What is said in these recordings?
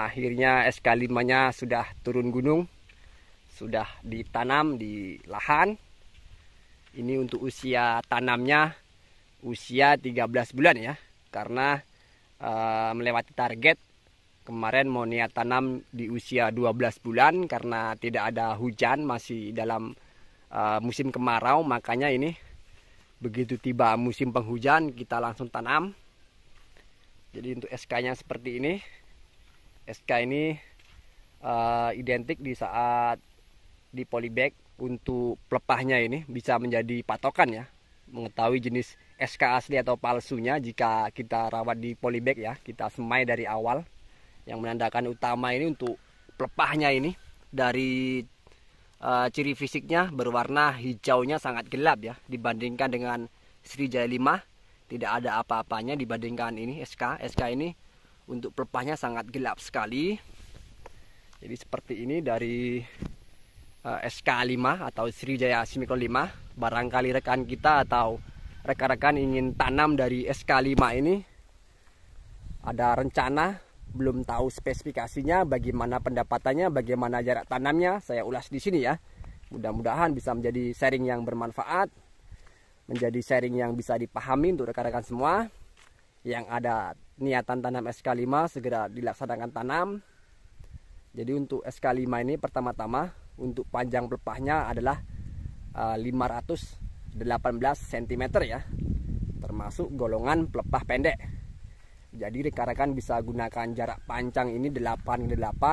Akhirnya SK5-nya sudah turun gunung, sudah ditanam di lahan. Ini untuk usia tanamnya usia 13 bulan ya, karena melewati target. Kemarin mau niat tanam di usia 12 bulan karena tidak ada hujan, masih dalam musim kemarau, makanya ini begitu tiba musim penghujan kita langsung tanam. Jadi untuk SK-nya seperti ini. SK ini identik di saat di polybag. Untuk pelepahnya ini bisa menjadi patokan ya, mengetahui jenis SK asli atau palsunya jika kita rawat di polybag ya, kita semai dari awal. Yang menandakan utama ini untuk pelepahnya ini dari ciri fisiknya berwarna hijaunya sangat gelap ya, dibandingkan dengan Sriwijaya 5 tidak ada apa-apanya dibandingkan ini SK ini untuk pelepahnya sangat gelap sekali. Jadi seperti ini dari SK5 atau Sriwijaya Simikron 5. Barangkali rekan kita atau rekan-rekan ingin tanam dari SK5 ini, ada rencana, belum tahu spesifikasinya, bagaimana pendapatannya, bagaimana jarak tanamnya, saya ulas di sini ya. Mudah-mudahan bisa menjadi sharing yang bermanfaat, menjadi sharing yang bisa dipahami untuk rekan-rekan semua. Yang ada niatan tanam SK5 segera dilaksanakan tanam. Jadi untuk SK5 ini pertama-tama untuk panjang pelepahnya adalah 518 cm ya, termasuk golongan pelepah pendek. Jadi rekan-rekan bisa gunakan jarak panjang ini 8x8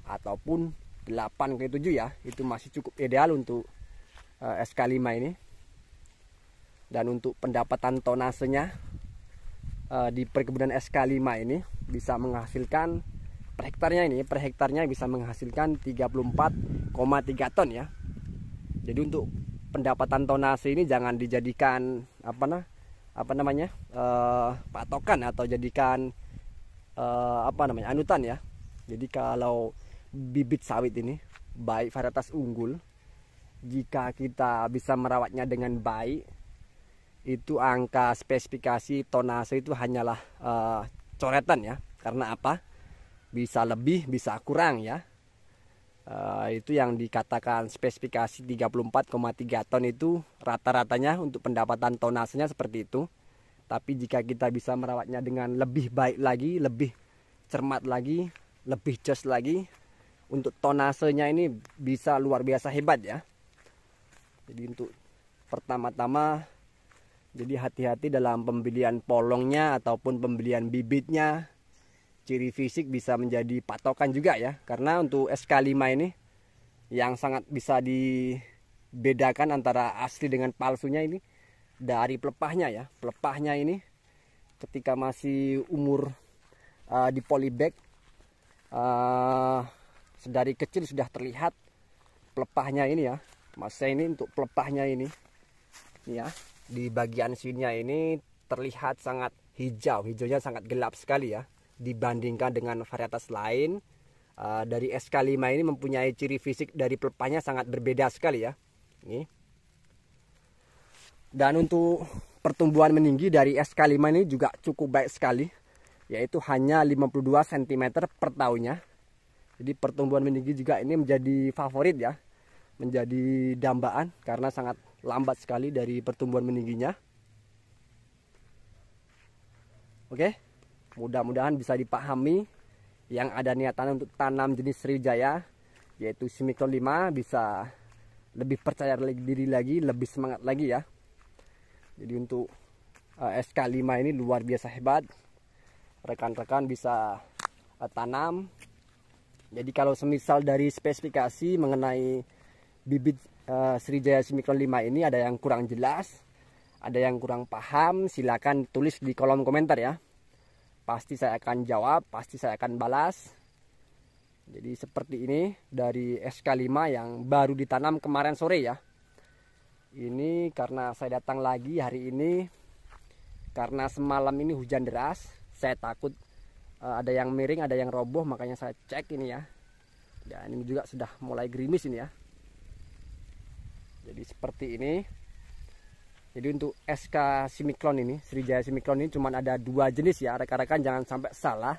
ataupun 8x7 ya. Itu masih cukup ideal untuk SK5 ini. Dan untuk pendapatan tonasenya di perkebunan SK5 ini bisa menghasilkan per hektarnya bisa menghasilkan 34,3 ton ya. Jadi untuk pendapatan tonase ini jangan dijadikan patokan atau jadikan anutan ya. Jadi kalau bibit sawit ini baik varietas unggul, jika kita bisa merawatnya dengan baik, itu angka spesifikasi tonase itu hanyalah coretan ya. Karena apa? Bisa lebih, bisa kurang ya. Itu yang dikatakan spesifikasi 34,3 ton itu rata-ratanya untuk pendapatan tonasenya seperti itu. Tapi jika kita bisa merawatnya dengan lebih baik lagi, lebih cermat lagi, lebih jos lagi, untuk tonasenya ini bisa luar biasa hebat ya. Jadi untuk pertama-tama, jadi hati-hati dalam pembelian polongnya ataupun pembelian bibitnya. Ciri fisik bisa menjadi patokan juga ya, karena untuk SK5 ini yang sangat bisa dibedakan antara asli dengan palsunya ini dari pelepahnya ya. Pelepahnya ini ketika masih umur di polybag, sedari kecil sudah terlihat pelepahnya ini ya. Masa ini untuk pelepahnya ini ya, di bagian sininya ini terlihat sangat hijau, hijaunya sangat gelap sekali ya, dibandingkan dengan varietas lain. Dari SK5 ini mempunyai ciri fisik dari pelepahnya sangat berbeda sekali ya. Ini. Dan untuk pertumbuhan meninggi dari SK5 ini juga cukup baik sekali, yaitu hanya 52 cm per tahunnya. Jadi pertumbuhan meninggi juga ini menjadi favorit ya, menjadi dambaan karena sangat lambat sekali dari pertumbuhan meningginya. Oke. Mudah-mudahan bisa dipahami. Yang ada niatan untuk tanam jenis Sriwijaya yaitu Simikron 5 bisa lebih percaya diri lagi, lebih semangat lagi ya. Jadi untuk SK5 ini luar biasa hebat. Rekan-rekan bisa tanam. Jadi kalau semisal dari spesifikasi mengenai bibit Sriwijaya Simikron 5 ini ada yang kurang jelas, ada yang kurang paham, silakan tulis di kolom komentar ya. Pasti saya akan jawab, pasti saya akan balas. Jadi seperti ini dari SK5 yang baru ditanam kemarin sore ya. Ini karena saya datang lagi hari ini karena semalam ini hujan deras. Saya takut ada yang miring, ada yang roboh, makanya saya cek ini ya. Dan ini juga sudah mulai gerimis ini ya. Jadi seperti ini. Jadi untuk SK Simikron ini, Sriwijaya Simikron ini cuma ada 2 jenis ya, rekan-rekan jangan sampai salah.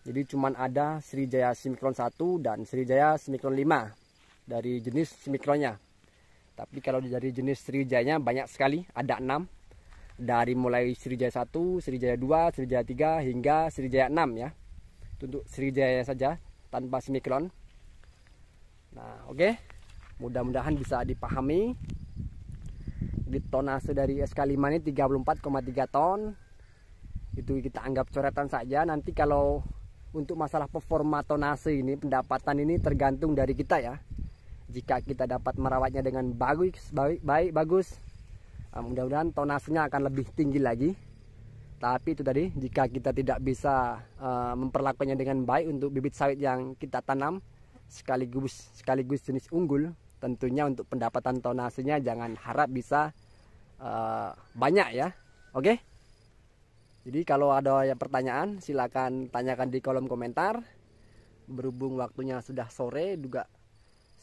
Jadi cuman ada Sriwijaya Simikron 1 dan Sriwijaya Simikron 5 dari jenis Simikronnya. Tapi kalau dari jenis Sriwijayanya banyak sekali, ada 6. Dari mulai Sriwijaya 1, Sriwijaya 2, Sriwijaya 3 hingga Sriwijaya 6 ya. Itu untuk Sriwijaya saja tanpa Simikron. Nah, oke. Mudah-mudahan bisa dipahami. Di tonase dari SK5 ini 34,3 ton. Itu kita anggap coretan saja. Nanti kalau untuk masalah performa tonase ini, pendapatan ini tergantung dari kita ya. Jika kita dapat merawatnya dengan bagus, mudah-mudahan tonasenya akan lebih tinggi lagi. Tapi itu tadi, jika kita tidak bisa memperlakukannya dengan baik untuk bibit sawit yang kita tanam sekaligus jenis unggul, tentunya untuk pendapatan tonasenya jangan harap bisa banyak ya. Oke. Jadi kalau ada yang pertanyaan silakan tanyakan di kolom komentar. Berhubung waktunya sudah sore, juga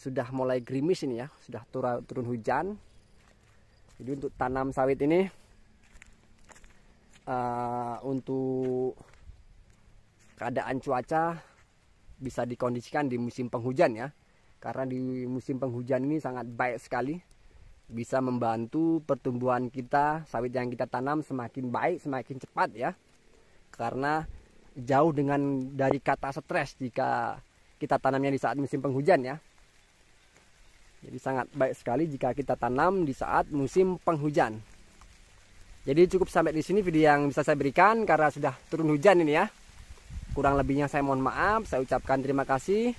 sudah mulai gerimis ini ya, sudah turun hujan. Jadi untuk tanam sawit ini untuk keadaan cuaca bisa dikondisikan di musim penghujan ya. Karena di musim penghujan ini sangat baik sekali, bisa membantu pertumbuhan kita, sawit yang kita tanam semakin baik, semakin cepat ya. Karena jauh dari kata stres jika kita tanamnya di saat musim penghujan ya. Jadi sangat baik sekali jika kita tanam di saat musim penghujan. Jadi cukup sampai di sini video yang bisa saya berikan karena sudah turun hujan ini ya. Kurang lebihnya saya mohon maaf, saya ucapkan terima kasih.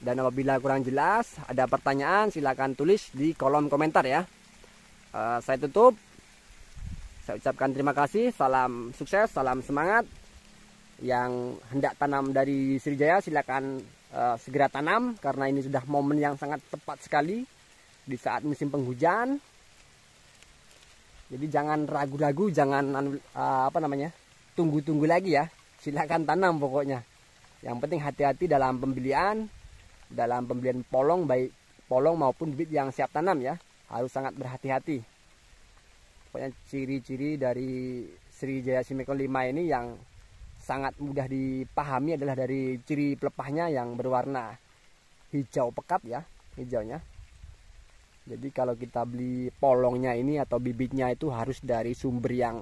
Dan apabila kurang jelas, ada pertanyaan silakan tulis di kolom komentar ya. Saya tutup. Saya ucapkan terima kasih, salam sukses, salam semangat. Yang hendak tanam dari Sriwijaya silakan segera tanam karena ini sudah momen yang sangat tepat sekali di saat musim penghujan. Jadi jangan ragu-ragu, jangan tunggu-tunggu lagi ya. Silakan tanam pokoknya. Yang penting hati-hati dalam pembelian polong, baik polong maupun bibit yang siap tanam ya. Harus sangat berhati-hati. Pokoknya ciri-ciri dari Sriwijaya Simikron 5 ini yang sangat mudah dipahami adalah dari ciri pelepahnya yang berwarna hijau pekat ya, hijaunya. Jadi kalau kita beli polongnya ini atau bibitnya itu harus dari sumber yang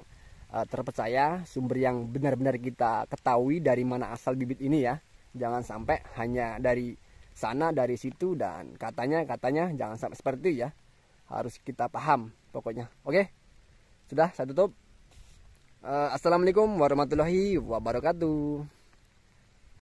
terpercaya, sumber yang benar-benar kita ketahui dari mana asal bibit ini ya. Jangan sampai hanya dari sana, dari situ dan katanya jangan sampai seperti itu ya. Harus kita paham pokoknya. Oke. Sudah, saya tutup. Assalamualaikum warahmatullahi wabarakatuh.